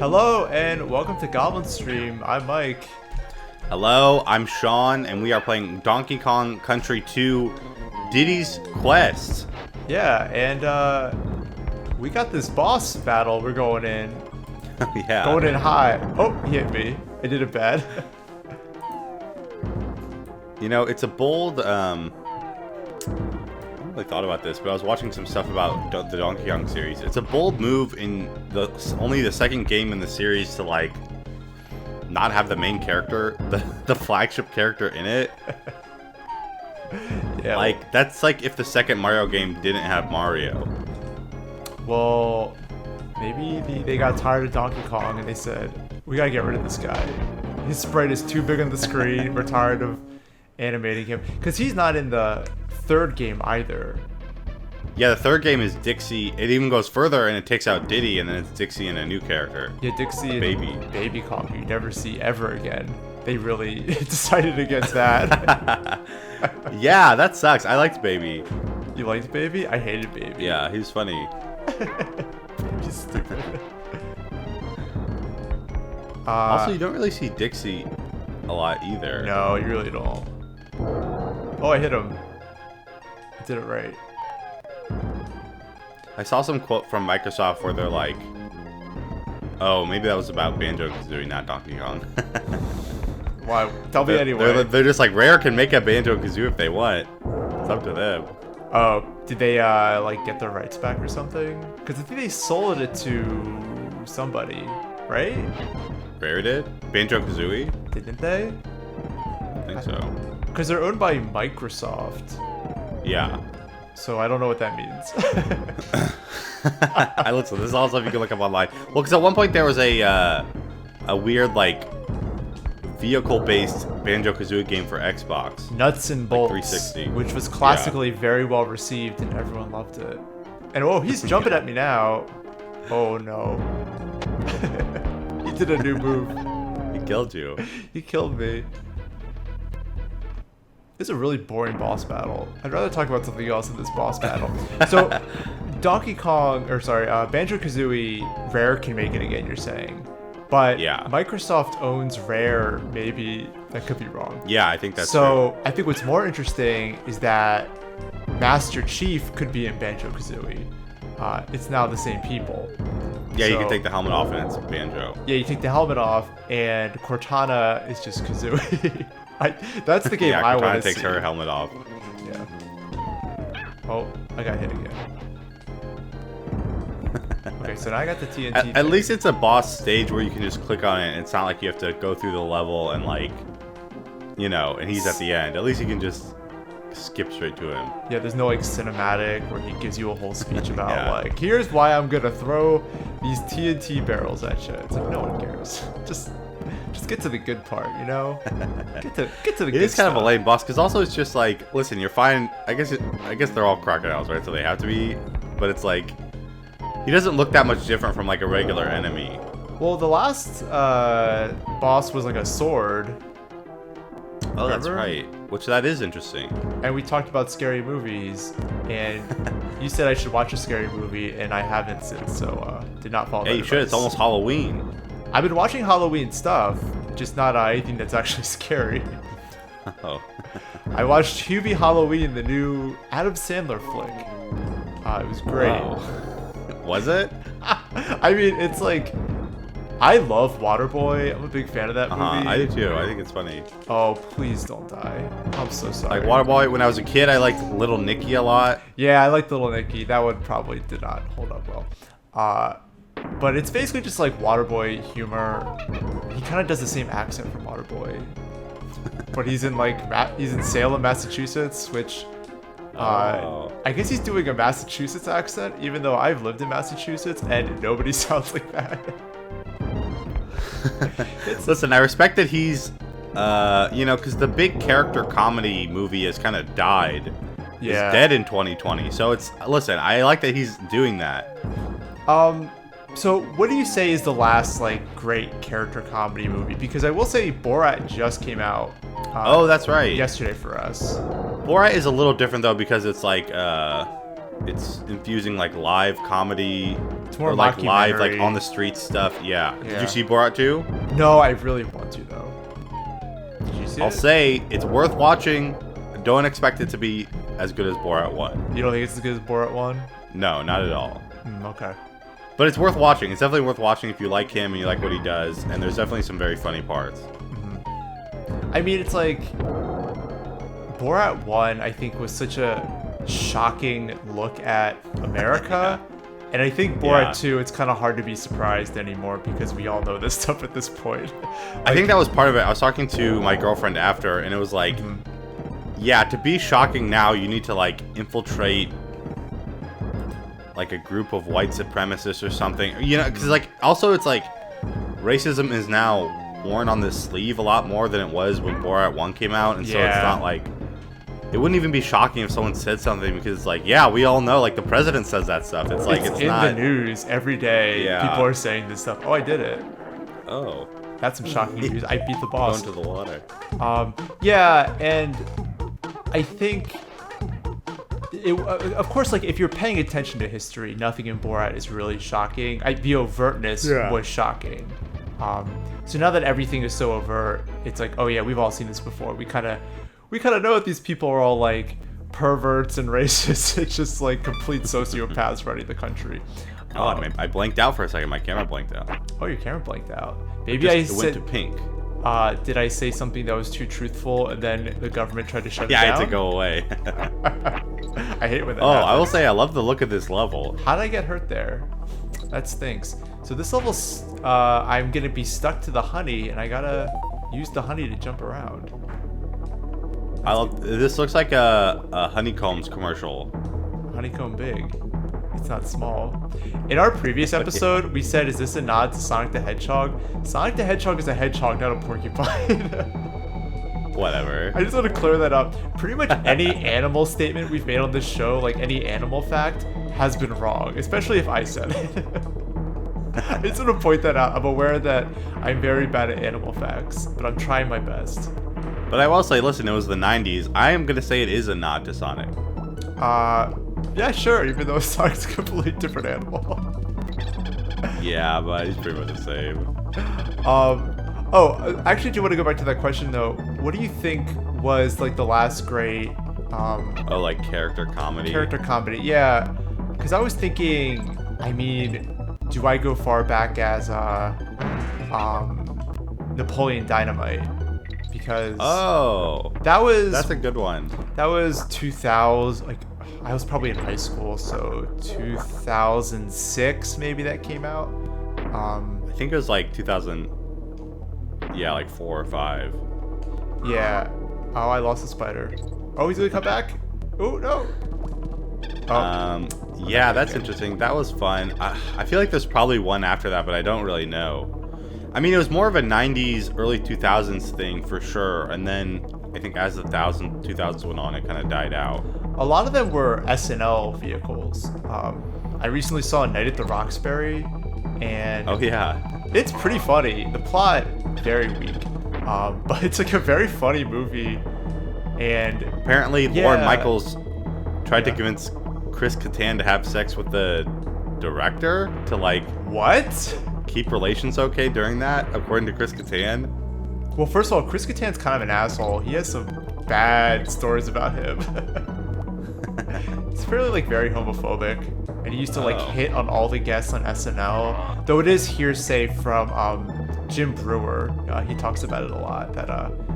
Hello and welcome to Goblin Stream. I'm Mike. Hello, I'm Sean, and we are playing Donkey Kong Country 2 Diddy's Quest. Yeah, and we got this boss battle we're going in. Yeah. Going in high. Oh, he hit me. I did it bad. You know, it's a bold, I haven't really thought about this, but I was watching some stuff about the Donkey Kong series. It's a bold move in only the second game in the series to, like, not have the main character, the flagship character in it. Yeah. Like, that's like if the second Mario game didn't have Mario. Well, maybe they got tired of Donkey Kong and they said, we gotta get rid of this guy. His sprite is too big on the screen. We're tired of animating him. Because he's not in the third game either. Yeah, the third game is Dixie. It even goes further and it takes out Diddy, and then it's Dixie and a new character. Yeah, Dixie and Baby Kong you never see ever again. They really decided against that. Yeah, that sucks. I liked Baby. You liked Baby? I hated Baby. Yeah, he was funny. He's stupid. Also, you don't really see Dixie a lot either. No, you really don't. Oh, I hit him. I did it right. I saw some quote from Microsoft where they're like, oh, maybe that was about Banjo-Kazooie, not Donkey Kong. Why? Tell me anyway. They're just like, Rare can make a Banjo-Kazooie if they want. It's up to them. Oh, did they like get their rights back or something? Because I think they sold it to somebody, right? Rare did? Banjo-Kazooie? Didn't they? I think so. Because they're owned by Microsoft. Yeah. So I don't know what that means. Listen, this is all stuff you can look up online. Well, because at one point there was a weird, like, vehicle-based Banjo-Kazooie game for Xbox. Nuts and Bolts, like 360. which was classically very well received and everyone loved it. And oh, he's jumping at me now. Oh no. He did a new move. He killed you. He killed me. This is a really boring boss battle. I'd rather talk about something else in this boss battle. So, Banjo-Kazooie, Rare can make it again, you're saying. But yeah. Microsoft owns Rare, maybe. That could be wrong. Yeah, I think that's so. true. I think what's more interesting is that Master Chief could be in Banjo-Kazooie. It's now the same people. Yeah, so, you can take the helmet off and it's Banjo. Yeah, you take the helmet off and Cortana is just Kazooie. That's the game I want to see. Yeah, Cortana takes her helmet off. Yeah. Oh, I got hit again. Okay, so now I got the TNT. At least it's a boss stage where you can just click on it and it's not like you have to go through the level and, like, you know, and he's at the end. At least you can just skip straight to him. Yeah, there's no, like, cinematic where he gives you a whole speech about, like, here's why I'm gonna throw these TNT barrels at you. It's like, no one cares. Just get to the good part, you know? Get to the good stuff. It is kind of a lame boss, because also it's just like, listen, you're fine. I guess they're all crocodiles, right? So they have to be, but it's like, he doesn't look that much different from, like, a regular enemy. Well, the last boss was like a sword. Oh, remember? That's right. Which, that is interesting. And we talked about scary movies, and you said I should watch a scary movie, and I haven't since, so did not follow that you should. advice. It's almost Halloween. I've been watching Halloween stuff, just not anything that's actually scary. Oh. I watched Hubie Halloween, the new Adam Sandler flick. It was great. Wow. Was it? I mean, it's like, I love Waterboy. I'm a big fan of that movie. I do too. I think it's funny. Oh, please don't die. I'm so sorry. Like Waterboy, when I was a kid, I liked Little Nicky a lot. Yeah, I liked Little Nicky. That one probably did not hold up well. But it's basically just like Waterboy humor. He kind of does the same accent from Waterboy. But he's in he's in Salem, Massachusetts, which I guess he's doing a Massachusetts accent, even though I've lived in Massachusetts and nobody sounds like that. Listen, I respect that he's, you know, because the big character comedy movie has kind of died. Yeah. He's dead in 2020. So listen, I like that he's doing that. So what do you say is the last, like, great character comedy movie? Because I will say Borat just came out. Oh, that's right. Yesterday for us. Borat is a little different, though, because it's like, it's infusing like live comedy. It's more or like live, like mockumentary. on the street stuff. Yeah. Did Yeah. you see Borat 2? No, I really want to though. Did you see I'll it? say it's worth watching. Don't expect it to be as good as Borat 1. You don't think it's as good as Borat 1? No, not at all. Okay. But it's worth watching. It's definitely worth watching if you like him and you like what he does. And there's definitely some very funny parts. I mean, it's like Borat 1, I think, was such a shocking look at America. And I think Borat Yeah. 2, it's kind of hard to be surprised anymore because we all know this stuff at this point. I think that was part of it. I was talking to my girlfriend after, and it was like, yeah, to be shocking now, you need to like infiltrate like a group of white supremacists or something. You know, because like also it's like racism is now worn on the sleeve a lot more than it was when Borat 1 came out, and so it's Yeah. not like it wouldn't even be shocking if someone said something because it's like, yeah, we all know, like the president says that stuff. It's like it's in not. the news every day. Yeah. People are saying this stuff. Oh, I did it. Oh, That's some shocking news. I beat the boss. going to the water. Yeah, and I think, of course, like if you're paying attention to history, nothing in Borat is really shocking. The overtness was shocking. So now that everything is so overt, it's like, oh yeah, we've all seen this before. We kind of know that these people are all like perverts and racists. It's just like complete sociopaths running the country. God, man, I blanked out for a second. My camera blanked out. Oh, your camera blanked out. Maybe I It went said. to pink. Did I say something that was too truthful and then the government tried to shut Yeah, it I down? had to go away. I hate when that Oh, happens. I will say I love the look of this level. How did I get hurt there? That stinks. So this level's, I'm gonna be stuck to the honey, and I gotta use the honey to jump around. I love. This looks like a Honeycombs commercial. Honeycomb big. It's not small. In our previous episode, we said, is this a nod to Sonic the Hedgehog? Sonic the Hedgehog is a hedgehog, not a porcupine. Whatever. I just want to clear that up. Pretty much any animal statement we've made on this show, like any animal fact, has been wrong, especially if I said it. I just want to point that out. I'm aware that I'm very bad at animal facts, but I'm trying my best. But I will say, listen, it was the 90s. I am gonna say it is a nod to Sonic. Yeah, sure, even though Sonic's a completely different animal. Yeah, but he's pretty much the same. Actually, do you want to go back to that question, though? What do you think was, like, the last great, Oh, like character comedy. character comedy? Yeah, because I was thinking, I mean, do I go far back as, Napoleon Dynamite? Because Oh, that's a good one. that was 2000, like, I was probably in high school, so 2006 maybe that came out. I think it was like 2000. Yeah, like 4 or 5. Yeah. Oh, I lost the spider. Oh, he's gonna come back? Oh, no. Oh, Yeah, that's interesting. That was fun. I feel like there's probably one after that, but I don't really know. I mean, it was more of a 90s, early 2000s thing for sure. And then I think as the 2000s went on, it kind of died out. a lot of them were SNL vehicles. I recently saw Night at the Roxbury, and Oh, yeah. it's pretty funny. The plot, very weak. But it's like a very funny movie. And Apparently, Yeah. Lorne Michaels tried to convince Chris Kattan to have sex with the director to, like, what? keep relations okay during that, according to Chris Kattan. Well, first of all, Chris Kattan's kind of an asshole. He has some bad stories about him. He's fairly, like, very homophobic. And he used to, like, Oh. hit on all the guests on SNL. Though it is hearsay from Jim Brewer. He talks about it a lot, that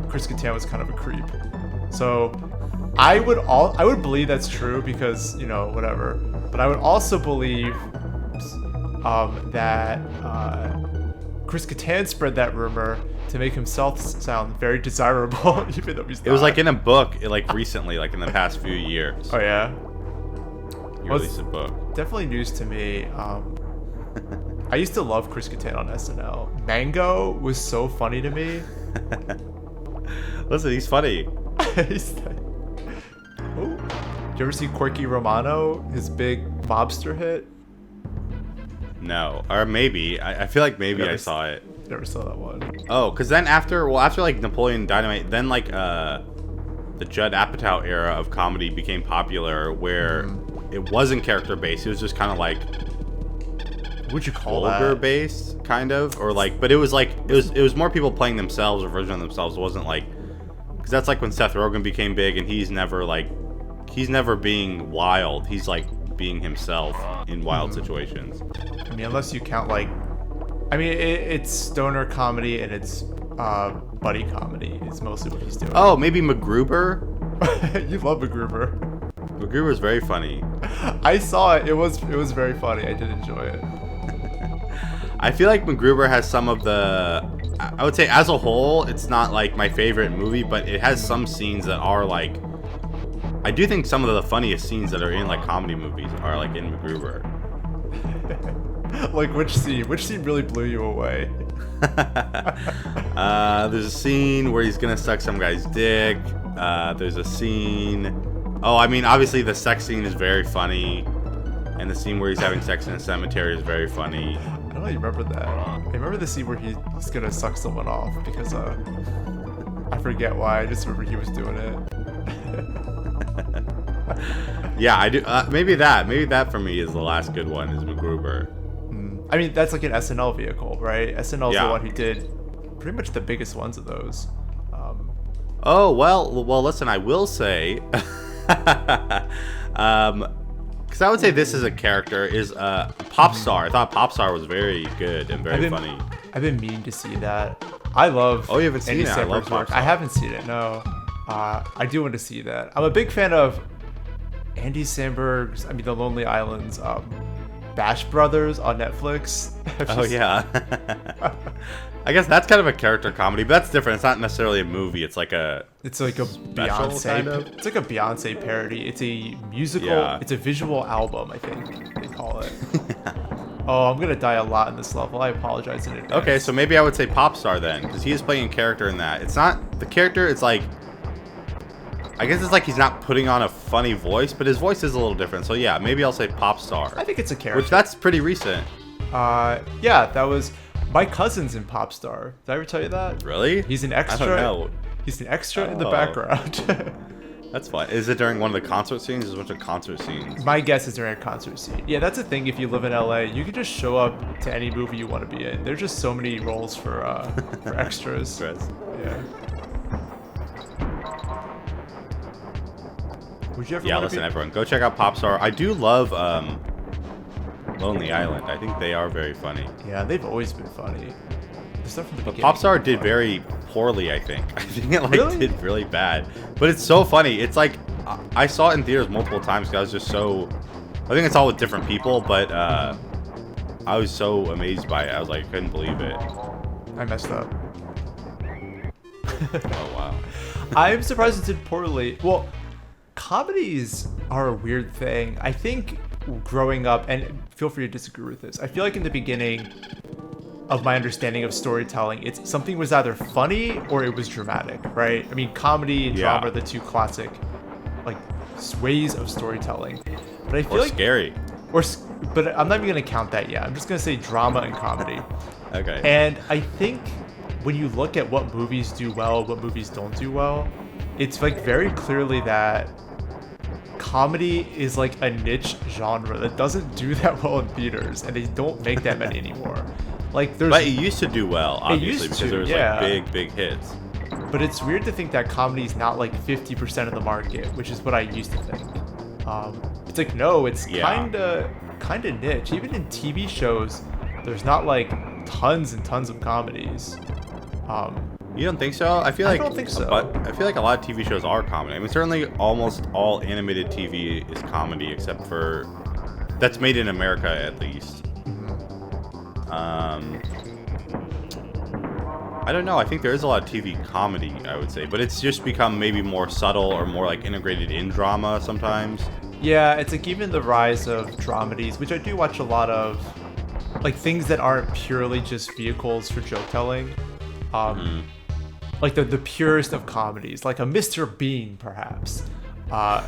Chris Kattan was kind of a creep. So I would believe that's true because, you know, whatever. But I would also believe that Chris Kattan spread that rumor to make himself sound very desirable, even though he's not. It was like in a book, like recently, like in the past few years. Oh yeah, He Well, released a book. definitely news to me. I used to love Chris Kattan on SNL. Mango was so funny to me. Listen, he's funny. He's like, oh, did you ever see Quirky Romano? His big mobster hit. No, or maybe. I feel like maybe Never I saw it. Never saw that one. Oh, because then after like Napoleon Dynamite, then like the Judd Apatow era of comedy became popular, where it wasn't character based. It was just kind of like Would you call vulgar that? based, kind of, or like, but it was like it was more people playing themselves or version of themselves. It wasn't like, because that's like when Seth Rogen became big, and he's never being wild. He's like being himself in wild situations. I mean, unless you count like, I mean, it's stoner comedy and it's buddy comedy is mostly what he's doing. Oh, maybe MacGruber. You love MacGruber. MacGruber's very funny. I saw it. It was very funny. I did enjoy it. I feel like MacGruber has some of the, I would say as a whole, it's not like my favorite movie, but it has some scenes that are like, I do think some of the funniest scenes that are in like comedy movies are like in MacGruber. Like which scene? Which scene really blew you away? There's a scene where he's gonna suck some guy's dick. There's a scene. Oh, I mean, obviously the sex scene is very funny, and the scene where he's having sex in a cemetery is very funny. I don't know. You remember that? I remember the scene where he's gonna suck someone off because I forget why. I just remember he was doing it. Yeah, I do. Maybe that for me is the last good one, is MacGruber. I mean, that's like an SNL vehicle, right? SNL's Yeah. the one who did pretty much the biggest ones of those. Oh, well, listen, I will say, because I would say this as a character is Popstar. I thought Popstar was very good and very funny. I've been meaning to see that. I love. Oh, you haven't seen Andy it? I love Samberg's work. Popstar. I haven't seen it. No. I do want to see that. I'm a big fan of Andy Samberg's. I mean, The Lonely Island's Bash Brothers on Netflix. Oh yeah. I guess that's kind of a character comedy, but that's different. It's not necessarily a movie. It's like a Beyonce. kind of? It's like a Beyonce parody. It's a musical. Yeah. It's a visual album, I think they call it. Oh, I'm gonna die a lot in this level. I apologize in advance. Okay, so maybe I would say Popstar then, because he is playing a character in that. It's not the character. It's like, I guess it's like he's not putting on a funny voice, but his voice is a little different. So yeah, maybe I'll say Popstar. I think it's a character. Which that's pretty recent. Yeah, that was my cousin's in Popstar. Did I ever tell you that? Really? He's an extra. I don't know. He's an extra in the Oh. background. That's fun. Is it during one of the concert scenes? There's a bunch of concert scenes. My guess is during a concert scene. Yeah, that's the thing. If you live in LA, you can just show up to any movie you want to be in. There's just so many roles for extras. Stress. Yeah. Would you ever Yeah, wanna listen, be- everyone, go check out Popstar. I do love Lonely Island. I think they are very funny. Yeah, they've always been funny. The stuff from the But beginning Popstar was did funny. very poorly, I think. I think it like Really? did really bad. But it's so funny. It's like I saw it in theaters multiple times because I was just so. I think it's all with different people, but I was so amazed by it. I was like, couldn't believe it. I messed up. Oh wow. I'm surprised it did poorly. Well, comedies are a weird thing. I think growing up, and feel free to disagree with this, I feel like in the beginning of my understanding of storytelling, it's something was either funny or it was dramatic, right? I mean, comedy and Yeah. drama are the two classic like ways of storytelling. But I feel Or like scary. but I'm not even gonna count that yet. I'm just gonna say drama and comedy. Okay. And I think when you look at what movies do well, what movies don't do well, it's like very clearly that comedy is like a niche genre that doesn't do that well in theaters, and they don't make that many anymore. Like there's, But it used to do well, obviously, used because to, there was yeah. like big hits. but it's weird to think that comedy is not like 50% of the market, which is what I used to think. It's like no, it's Yeah. kinda niche. Even in TV shows, there's not like tons and tons of comedies. You don't think so? I feel like don't think so. But I feel like a lot of TV shows are comedy. I mean, certainly almost all animated TV is comedy, except for that's made in America at least. I don't know. I think there is a lot of TV comedy, I would say, but it's just become maybe more subtle or more like integrated in drama sometimes. Yeah, it's like even the rise of dramedies, which I do watch a lot of, like things that aren't purely just vehicles for joke telling. Like the purest of comedies, like a Mr. Bean, perhaps. Yeah.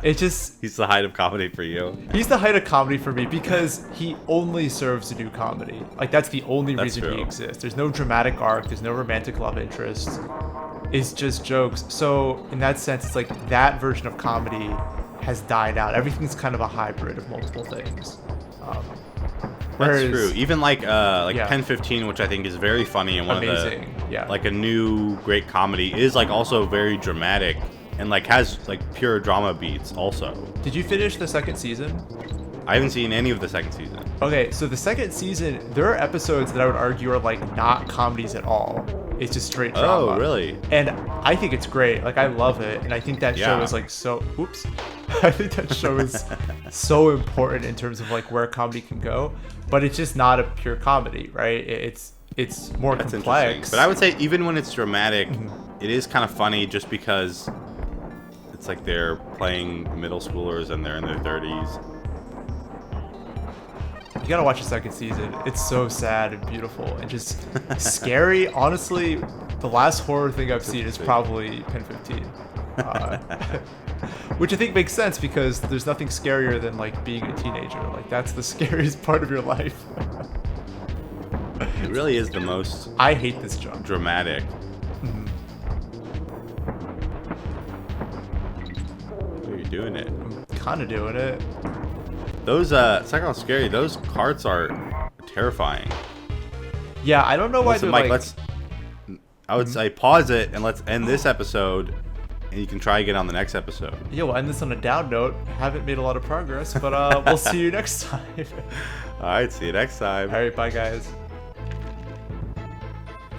It just He's the height of comedy for you. he's the height of comedy for me because he only serves to do comedy. Like that's the only That's reason he true. exists. There's no dramatic arc. There's no romantic love interest. It's just jokes. So in that sense, it's like that version of comedy has died out. Everything's kind of a hybrid of multiple things. That's true. Even like Yeah. Pen 15, which I think is very funny and one Amazing. of the Yeah. like a new great comedy, is like also very dramatic and like has like pure drama beats also. Did you finish the second season? I haven't seen any of the second season. Okay, so the second season, there are episodes that I would argue are like not comedies at all. It's just straight drama. Oh, really? And I think it's great. Like I love it, and I think that show Yeah. is like so. Oops. I think that show is so important in terms of like where comedy can go, but it's just not a pure comedy, right? It's more That's complex. interesting. But I would say even when it's dramatic, it is kind of funny just because it's like they're playing middle schoolers and they're in their 30s. You gotta watch the second season. It's so sad and beautiful and just scary. Honestly, the last horror thing I've seen is probably Pen 15. Which I think makes sense because there's nothing scarier than like being a teenager. Like that's the scariest part of your life. It really is the most I hate this job. dramatic. You're doing it. I'm kind of doing it. Those it's not how scary. Those carts are terrifying. Yeah, I don't know why Listen, they're Mike, like. I would say pause it and let's end this episode, and you can try again on the next episode. Yeah, we'll end this on a down note. Haven't made a lot of progress, but we'll see you next time. All right, see you next time. All right, bye guys.